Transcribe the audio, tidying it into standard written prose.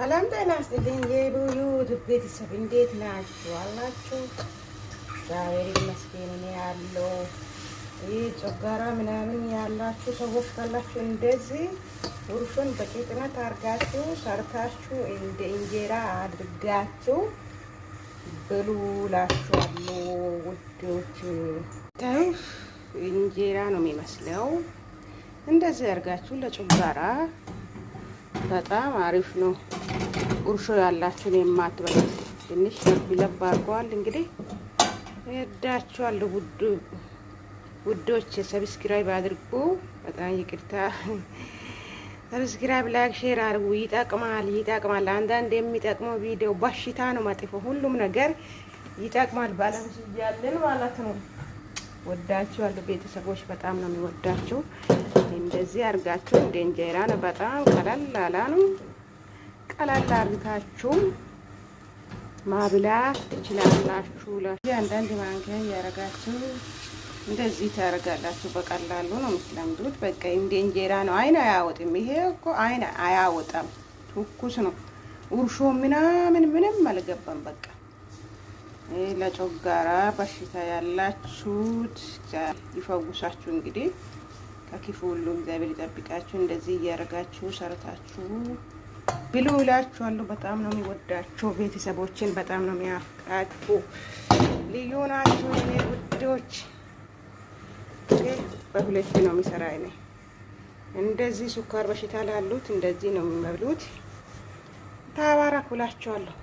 ሰላም ጤና ይስጥልኝ የዩቲዩብ ቤተሰብ እንዴት ናችሁ? አላችሁ? እግዚአብሔር ይመስገን እኔ ያለው ይህ ጨጓራ ምናምን ያላችሁ ሰዎች ካላችሁ እንደዚህ ውርሹን በቂጥነት አርጋችሁ ሰርታችሁ እንደ እንጀራ አድርጋችሁ ብሉላችኋለሁ ውዶች። ታው እንጀራ ነው የሚመስለው። እንደዚህ አርጋችሁ ለጨጓራ በጣም አሪፍ ነው። ቁርሾ ያላችሁን የማትበሉት ትንሽ ለብ አድርገዋል። እንግዲህ እወዳችኋለሁ ውዶች። ሰብስክራይብ አድርጉ። በጣም ይቅርታ። ሰብስክራይብ፣ ላይክ፣ ሼር አድርጉ። ይጠቅማል። አንዳንድ የሚጠቅመው ቪዲዮ በሽታ ነው መጥፎ፣ ሁሉም ነገር ይጠቅማል። ባለም ሲያለን ማለት ነው። ወዳችኋለሁ ቤተሰቦች፣ በጣም ነው የሚወዳችሁ። እንደዚህ አርጋችሁ እንደ እንጀራ ነው። በጣም ቀላል ያለ ነው። ቀላል አርጋችሁ ማብላት ትችላላችሁ። አንዳንድ ማንኪያ ያረጋችሁ እንደዚህ ታረጋላችሁ። በቀላሉ ነው የምትለምዱት። በቃ እንደ እንጀራ ነው። አይን አያወጣም። ይሄ እኮ አይን አያወጣም። ትኩስ ነው። ውርሾ ምንም አልገባም። በቃ ለጨጓራ በሽታ ያላችሁት ይፈውሳችሁ። እንግዲህ ከክፉ ሁሉ እግዚአብሔር ይጠብቃችሁ። እንደዚህ እያረጋችሁ ሰርታችሁ ብሉ እላችኋለሁ። በጣም ነው የሚወዳችሁ ቤተሰቦችን፣ በጣም ነው የሚያፍቃችሁ። ልዩ ናችሁ የኔ ውዶች። በሁለት ነው የሚሰራ እኔ እንደዚህ ሱካር በሽታ ላሉት እንደዚህ ነው የሚመብሉት። ተባረኩላችኋለሁ።